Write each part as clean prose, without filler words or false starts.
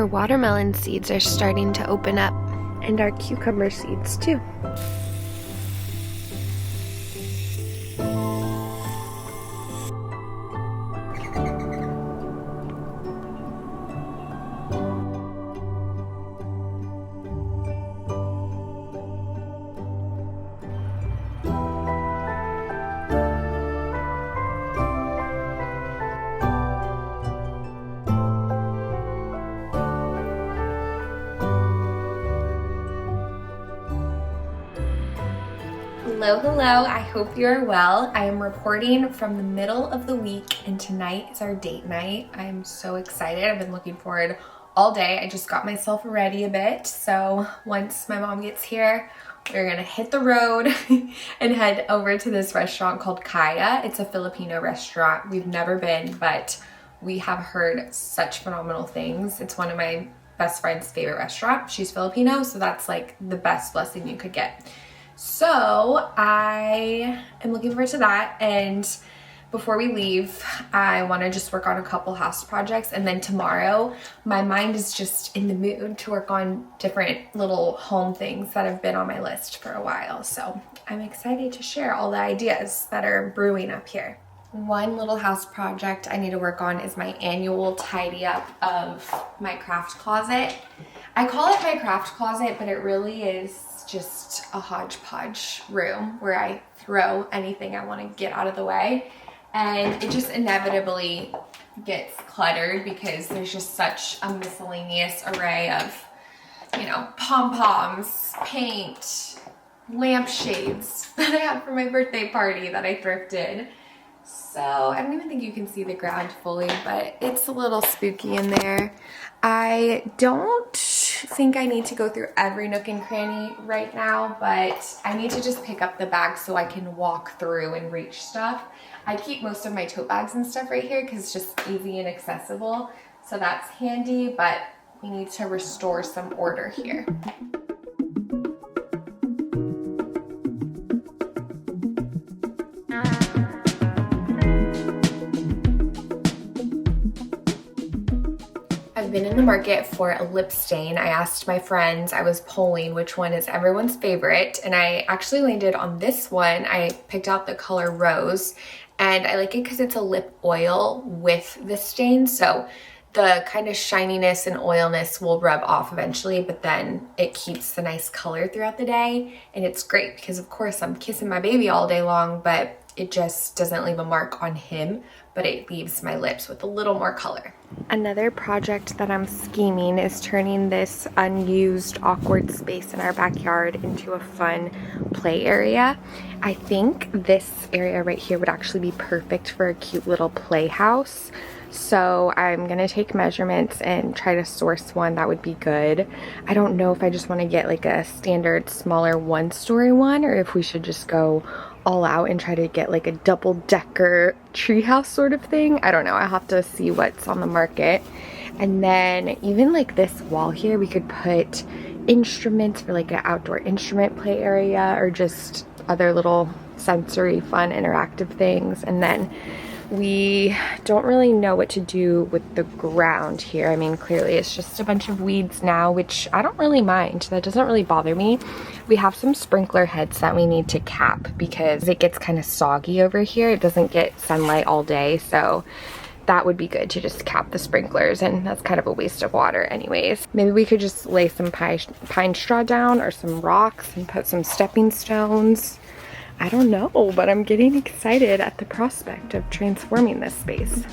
Our watermelon seeds are starting to open up, and our cucumber seeds too. Hello, hello, I hope you're well. I am reporting from the middle of the week and tonight is our date night. I am so excited. I've been looking forward all day. I just got myself ready a bit. So once my mom gets here, we're gonna hit the road and head over to this restaurant called Kaya. It's a Filipino restaurant. We've never been, but we have heard such phenomenal things. It's one of my best friend's favorite restaurants. She's Filipino, so that's like the best blessing you could get. So I am looking forward to that, and before we leave I want to just work on a couple house projects, and then tomorrow my mind is just in the mood to work on different little home things that have been on my list for a while. So I'm excited to share all the ideas that are brewing up here. One little house project I need to work on is my annual tidy up of my craft closet. I call it my craft closet, but it really is just a hodgepodge room where I throw anything I want to get out of the way, and it just inevitably gets cluttered because there's just such a miscellaneous array of, you know, pom-poms, paint, lampshades that I had for my birthday party that I thrifted. So I don't even think you can see the ground fully, but it's a little spooky in there. I don't think I need to go through every nook and cranny right now, but I need to just pick up the bags so I can walk through and reach stuff. I keep most of my tote bags and stuff right here because it's just easy and accessible, so that's handy, but we need to restore some order here. I've been in the market for a lip stain. I asked my friends, I was polling which one is everyone's favorite, and I actually landed on this one. I picked out the color Rose, and I like it because it's a lip oil with the stain, so the kind of shininess and oilness will rub off eventually, but then it keeps the nice color throughout the day, and it's great because of course I'm kissing my baby all day long, but it just doesn't leave a mark on him, but it leaves my lips with a little more color. Another project that I'm scheming is turning this unused awkward space in our backyard into a fun play area. I think this area right here would actually be perfect for a cute little playhouse. So I'm gonna take measurements and try to source one that would be good. I don't know if I just want to get like a standard smaller one-story one, or if we should just go all out and try to get like a double-decker treehouse sort of thing. I don't know, I'll have to see what's on the market. And then even like this wall here, we could put instruments for like an outdoor instrument play area, or just other little sensory fun interactive things. And then we don't really know what to do with the ground here. I mean, clearly it's just a bunch of weeds now, which I don't really mind. That doesn't really bother me. We have some sprinkler heads that we need to cap because it gets kind of soggy over here. It doesn't get sunlight all day, so that would be good to just cap the sprinklers, and that's kind of a waste of water anyways. Maybe we could just lay some pine straw down or some rocks and put some stepping stones. I don't know, but I'm getting excited at the prospect of transforming this space.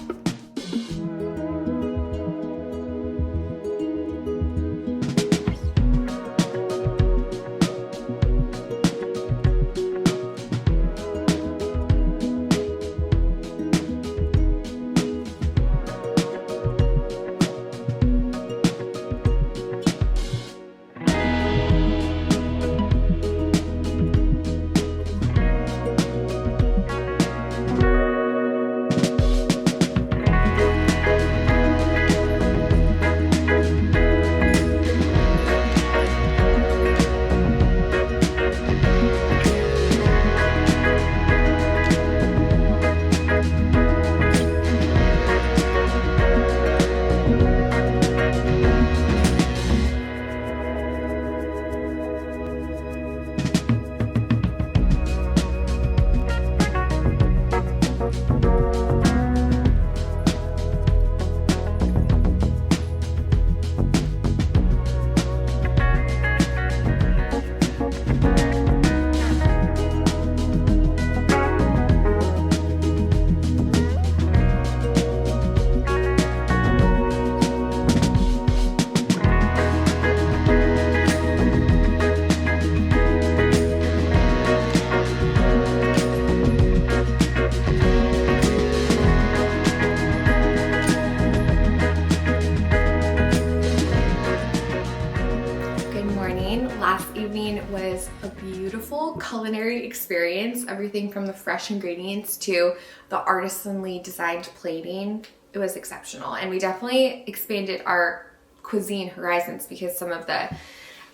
culinary experience, everything from the fresh ingredients to the artisanally designed plating. It was exceptional, and we definitely expanded our cuisine horizons because some of the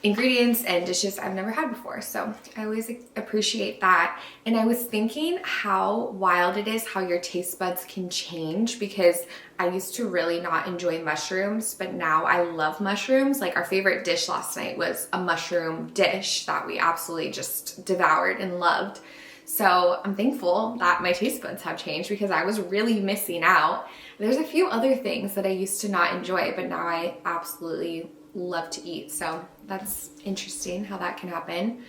ingredients and dishes I've never had before. So I always appreciate that. And I was thinking how wild it is how your taste buds can change, because I used to really not enjoy mushrooms, but now I love mushrooms. Like, our favorite dish last night was a mushroom dish that we absolutely just devoured and loved. So I'm thankful that my taste buds have changed, because I was really missing out. There's a few other things that I used to not enjoy, but now I absolutely love to eat. So that's interesting how that can happen.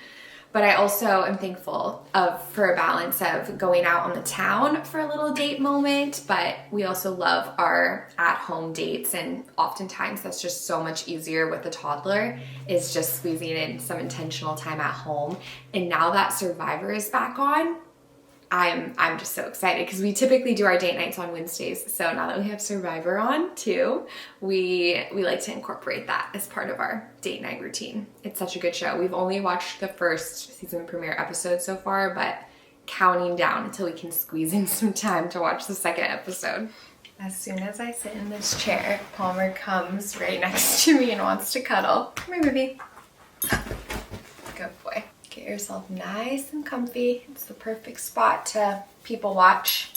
But I also am thankful for a balance of going out on the town for a little date moment, but we also love our at-home dates, and oftentimes that's just so much easier with a toddler, is just squeezing in some intentional time at home. And now that Survivor is back on, I'm just so excited, because we typically do our date nights on Wednesdays. So now that we have Survivor on too, we like to incorporate that as part of our date night routine. It's such a good show. We've only watched the first season premiere episode so far, but counting down until we can squeeze in some time to watch the second episode. As soon as I sit in this chair, Palmer comes right next to me and wants to cuddle. Come here, baby. Good boy. Get yourself nice and comfy. It's the perfect spot to people watch,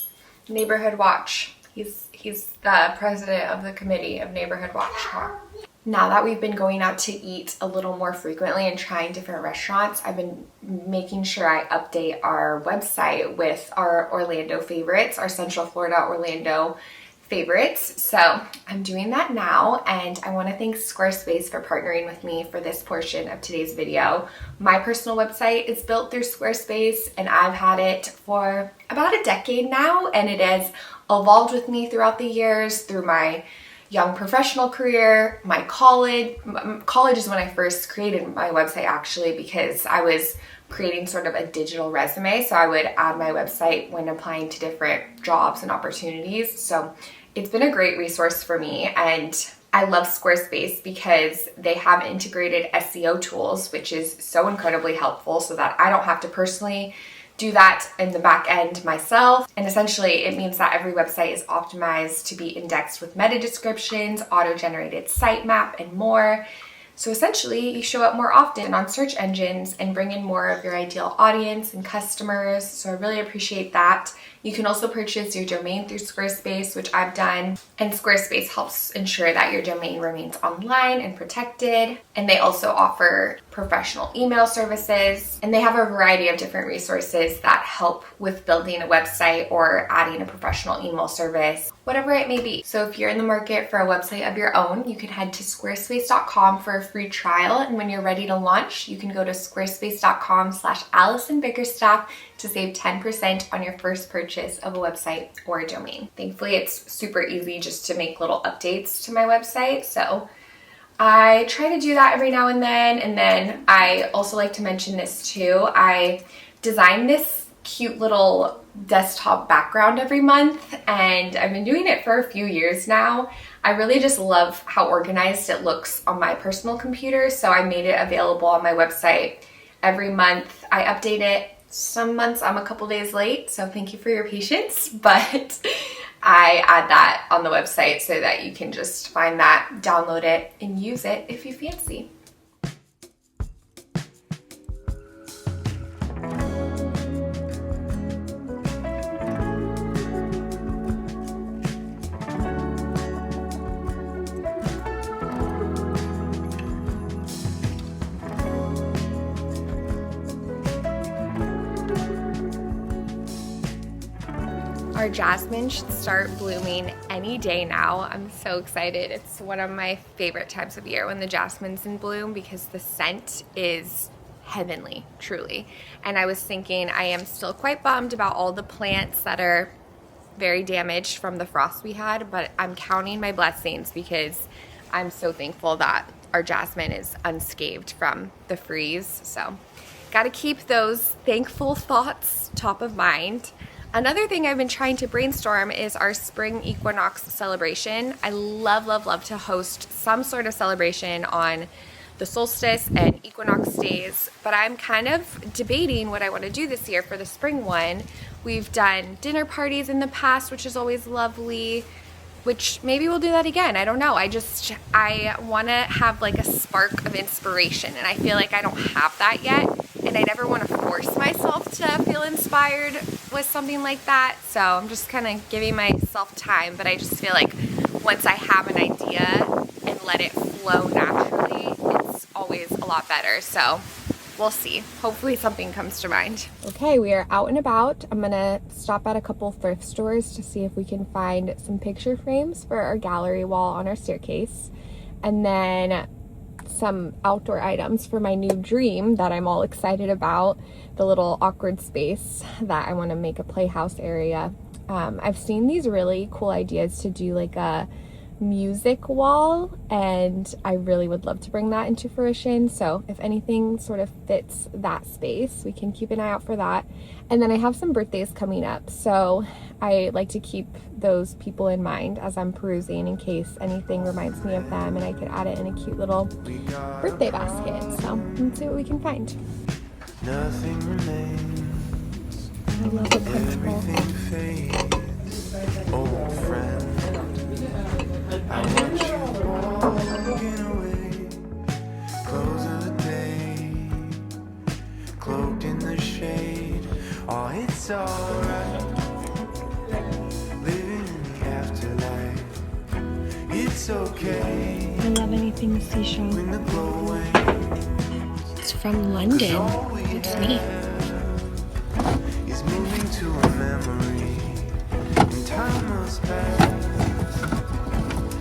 neighborhood watch. He's the president of the committee of Neighborhood Watch. Now that we've been going out to eat a little more frequently and trying different restaurants, I've been making sure I update our website with our Orlando favorites, our Central Florida Orlando favorites. So I'm doing that now, and I want to thank Squarespace for partnering with me for this portion of today's video. My personal website is built through Squarespace, and I've had it for about a decade now, and it has evolved with me throughout the years, through my young professional career, my college. College is when I first created my website, actually, because I was creating sort of a digital resume. So I would add my website when applying to different jobs and opportunities. So it's been a great resource for me, and I love Squarespace because they have integrated SEO tools, which is so incredibly helpful, so that I don't have to personally do that in the back end myself. And essentially it means that every website is optimized to be indexed with meta descriptions, auto-generated sitemap, and more. So essentially you show up more often on search engines and bring in more of your ideal audience and customers. So I really appreciate that. You can also purchase your domain through Squarespace, which I've done, and Squarespace helps ensure that your domain remains online and protected. And they also offer professional email services, and they have a variety of different resources that help with building a website or adding a professional email service, whatever it may be. So if you're in the market for a website of your own, you can head to squarespace.com for a free trial, and when you're ready to launch, you can go to squarespace.com/AllisonBickerstaff to save 10% on your first purchase of a website or a domain. Thankfully, it's super easy just to make little updates to my website, so I try to do that every now and then I also like to mention this too. I design this cute little desktop background every month, and I've been doing it for a few years now. I really just love how organized it looks on my personal computer, so I made it available on my website every month. I update it. Some months I'm a couple days late, so thank you for your patience, but I add that on the website so that you can just find that, download it, and use it if you fancy. Our jasmine should start blooming any day now. I'm so excited. It's one of my favorite times of year when the jasmine's in bloom, because the scent is heavenly, truly. And I was thinking, I am still quite bummed about all the plants that are very damaged from the frost we had, but I'm counting my blessings because I'm so thankful that our jasmine is unscathed from the freeze. So got to keep those thankful thoughts top of mind. Another thing I've been trying to brainstorm is our spring equinox celebration. I love to host some sort of celebration on the solstice and equinox days, but I'm kind of debating what I want to do this year for the spring one. We've done dinner parties in the past, which is always lovely, which maybe we'll do that again. I don't know. I want to have like a spark of inspiration, and I feel like I don't have that yet, and I never want to force myself to feel inspired with something like that. So I'm just kind of giving myself time, but I just feel like once I have an idea and let it flow naturally, it's always a lot better. So we'll see. Hopefully something comes to mind. Okay, we are out and about. I'm gonna stop at a couple thrift stores to see if we can find some picture frames for our gallery wall on our staircase, and then some outdoor items for my new dream that I'm all excited about, the little awkward space that I want to make a playhouse area. I've seen these really cool ideas to do like a music wall, and I really would love to bring that into fruition. So if anything sort of fits that space, we can keep an eye out for that. And then I have some birthdays coming up, so I like to keep those people in mind as I'm perusing in case anything reminds me of them, and I could add it in a cute little birthday basket. So let's see what we can find. Nothing remains. I love the Everything fades. Old friend, I want you walking away. Close of the day, cloaked in the shade. Oh, it's alright. Living in the afterlife. It's okay. I love anything seashell. When the glow wanes. It's from London. It's neat. Is moving to a memory, and time must pass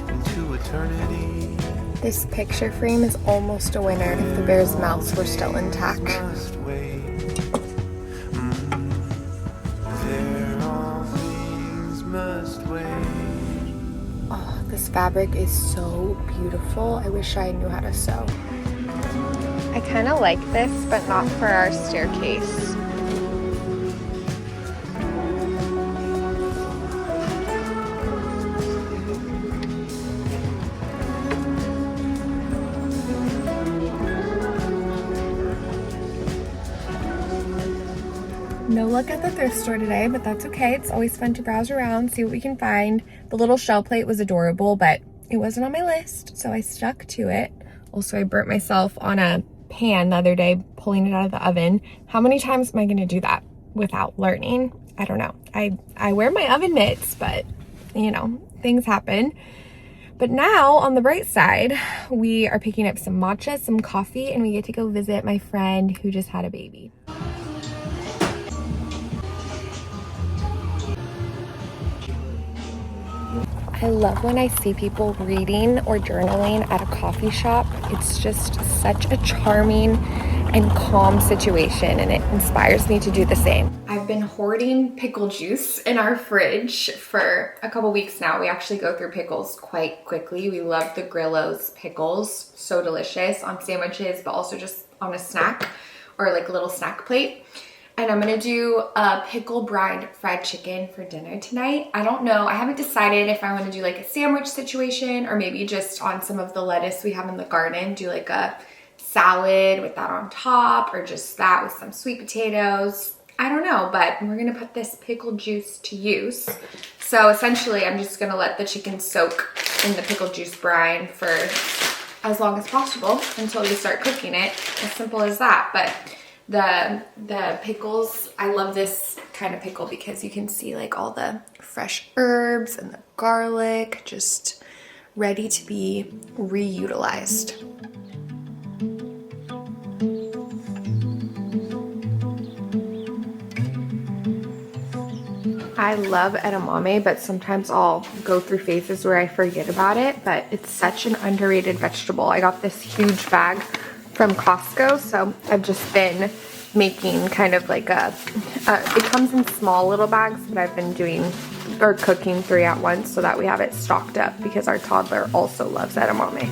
into eternity. This picture frame is almost a winner if the bear's mouths were still intact. Must wait. There all things must wait. Oh, this fabric is so beautiful. I wish I knew how to sew. I kind of like this, but not for our staircase. No luck at the thrift store today, but that's okay. It's always fun to browse around, see what we can find. The little shell plate was adorable, but it wasn't on my list, so I stuck to it. Also, I burnt myself on a pan the other day, pulling it out of the oven. How many times am I gonna do that without learning? I don't know. I wear my oven mitts, but you know, things happen. But now, on the bright side, we are picking up some matcha, some coffee, and we get to go visit my friend who just had a baby. I love when I see people reading or journaling at a coffee shop. It's just such a charming and calm situation, and it inspires me to do the same. I've been hoarding pickle juice in our fridge for a couple weeks now. We actually go through pickles quite quickly. We love the Grillo's pickles, so delicious on sandwiches, but also just on a snack or like a little snack plate. And I'm gonna do a pickle brine fried chicken for dinner tonight. I don't know, I haven't decided if I wanna do like a sandwich situation or maybe just on some of the lettuce we have in the garden, do like a salad with that on top, or just that with some sweet potatoes. I don't know, but we're gonna put this pickle juice to use. So essentially, I'm just gonna let the chicken soak in the pickle juice brine for as long as possible until we start cooking it. As simple as that. But the pickles, I love this kind of pickle because you can see like all the fresh herbs and the garlic just ready to be reutilized. I love edamame, but sometimes I'll go through phases where I forget about it, but it's such an underrated vegetable. I got this huge bag from Costco, so I've just been making kind of like it comes in small little bags, but I've been doing or cooking 3 at once so that we have it stocked up because our toddler also loves edamame.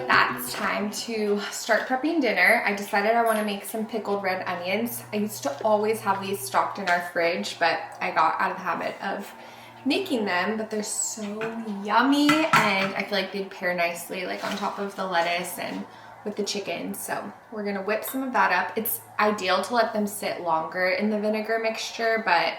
that, it's time to start prepping dinner. I decided I want to make some pickled red onions. I used to always have these stocked in our fridge, but I got out of the habit of making them, but they're so yummy and I feel like they'd pair nicely like on top of the lettuce and with the chicken. So we're gonna whip some of that up. It's ideal to let them sit longer in the vinegar mixture, but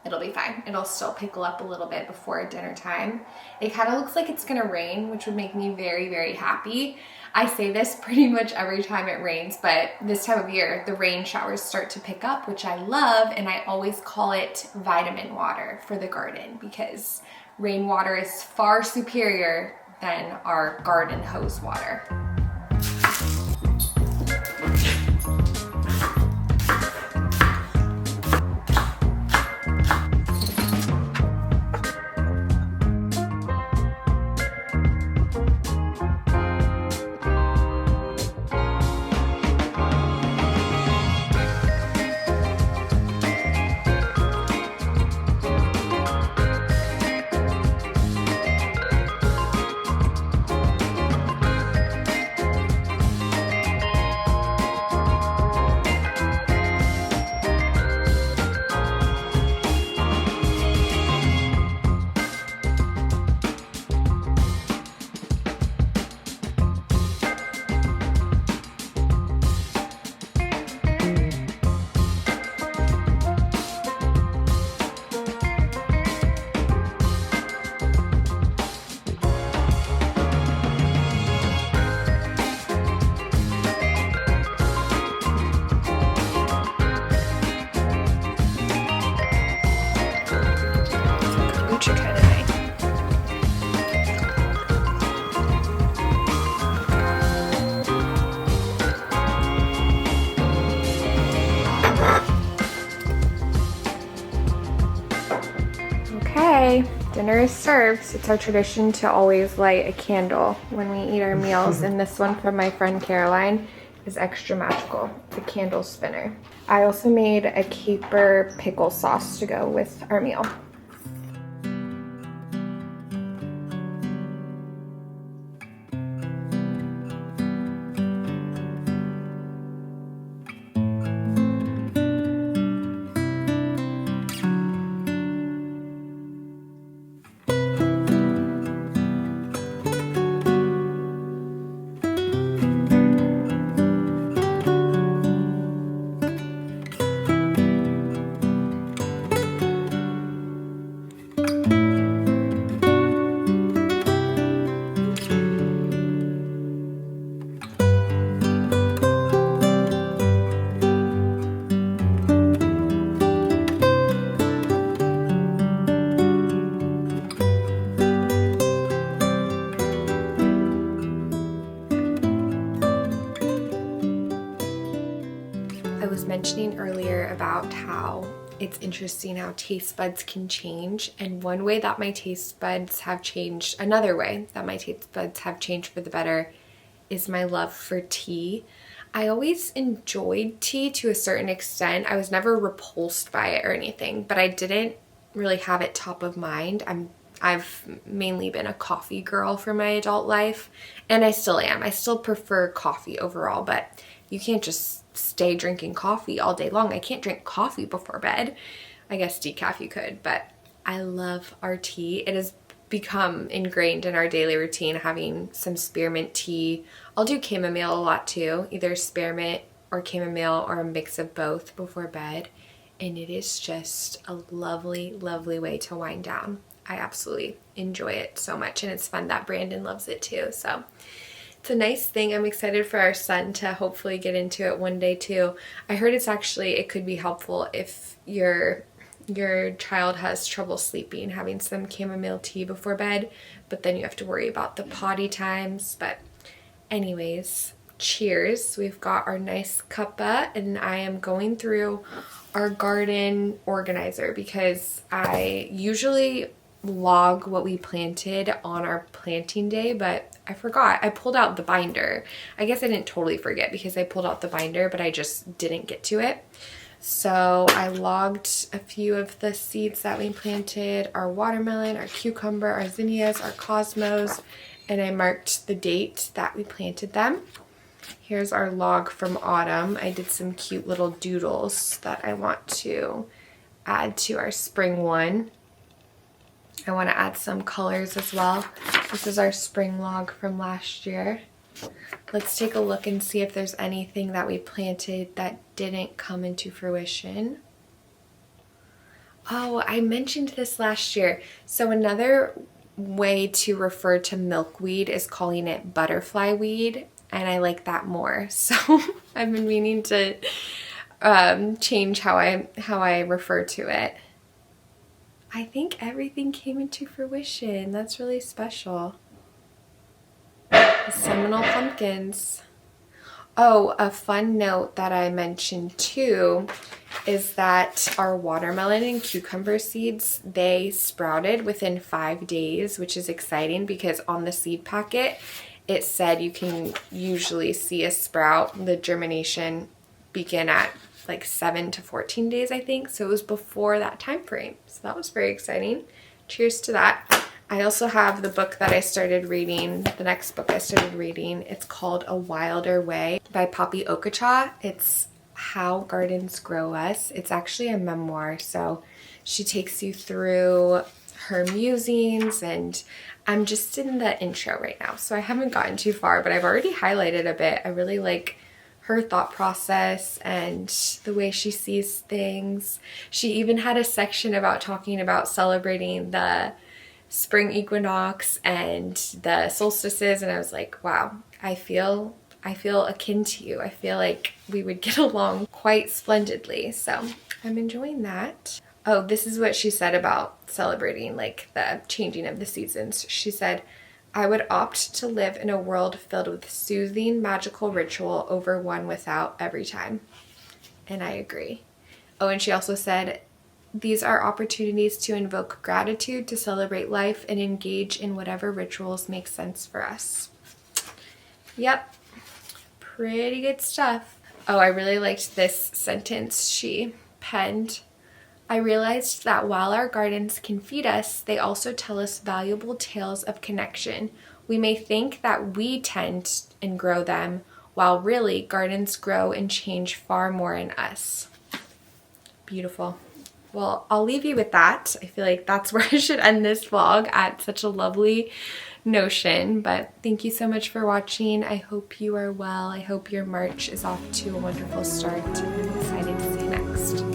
it'll be fine. It'll still pickle up a little bit before dinner time. It kind of looks like it's gonna rain, which would make me very, very happy. I say this pretty much every time it rains, but this time of year, the rain showers start to pick up, which I love, and I always call it vitamin water for the garden because rainwater is far superior than our garden hose water. Okay, dinner is served. It's our tradition to always light a candle when we eat our meals, and this one from my friend Caroline is extra magical. It's a candle spinner. I also made a caper pickle sauce to go with our meal. Mentioning earlier about how it's interesting how taste buds can change, and one way that my taste buds have changed, another way that my taste buds have changed for the better, is my love for tea. I always enjoyed tea to a certain extent. I was never repulsed by it or anything, but I didn't really have it top of mind. I've mainly been a coffee girl for my adult life, and I still am. I still prefer coffee overall, but you can't just stay drinking coffee all day long. I can't drink coffee before bed. I guess decaf you could, but I love our tea. It has become ingrained in our daily routine, having some spearmint tea. I'll do chamomile a lot too, either spearmint or chamomile or a mix of both before bed. And it is just a lovely, lovely way to wind down. I absolutely enjoy it so much, and it's fun that Brandon loves it too. So it's a nice thing. I'm excited for our son to hopefully get into it one day too. I heard it could be helpful if your child has trouble sleeping, having some chamomile tea before bed, but then you have to worry about the potty times. But anyways, cheers. We've got our nice cuppa, and I am going through our garden organizer because I usually log what we planted on our planting day, but I forgot. I pulled out the binder. I guess I didn't totally forget because I pulled out the binder, but I just didn't get to it. So I logged a few of the seeds that we planted, our watermelon, our cucumber, our zinnias, our cosmos, and I marked the date that we planted them. Here's our log from autumn. I did some cute little doodles that I want to add to our spring one. I want to add some colors as well. This is our spring log from last year. Let's take a look and see if there's anything that we planted that didn't come into fruition. Oh, I mentioned this last year. So another way to refer to milkweed is calling it butterfly weed, and I like that more. So I've been meaning to change how I refer to it. I think everything came into fruition. That's really special. The Seminole pumpkins. Oh, a fun note that I mentioned too is that our watermelon and cucumber seeds, they sprouted within 5 days, which is exciting because on the seed packet it said you can usually see a sprout, the germination begin at like 7 to 14 days, I think. So it was before that time frame. So that was very exciting. Cheers to that. I also have the book that I started reading, the next book I started reading. It's called A Wilder Way by Poppy Okacha. It's How Gardens Grow Us. It's actually a memoir, so she takes you through her musings, and I'm just in the intro right now, so I haven't gotten too far, but I've already highlighted a bit. I really like her thought process and the way she sees things. She even had a section about talking about celebrating the spring equinox and the solstices, and I was like, wow, I feel akin to you. I feel like we would get along quite splendidly, so I'm enjoying that. Oh, this is what she said about celebrating like the changing of the seasons. She said, I would opt to live in a world filled with soothing magical ritual over one without every time. And I agree. Oh, and she also said, these are opportunities to invoke gratitude, to celebrate life, and engage in whatever rituals make sense for us. Yep, pretty good stuff. Oh, I really liked this sentence she penned. I realized that while our gardens can feed us, they also tell us valuable tales of connection. We may think that we tend and grow them, while really gardens grow and change far more in us. Beautiful. Well, I'll leave you with that. I feel like that's where I should end this vlog, at such a lovely notion. But thank you so much for watching. I hope you are well. I hope your March is off to a wonderful start. I'm excited to see you next.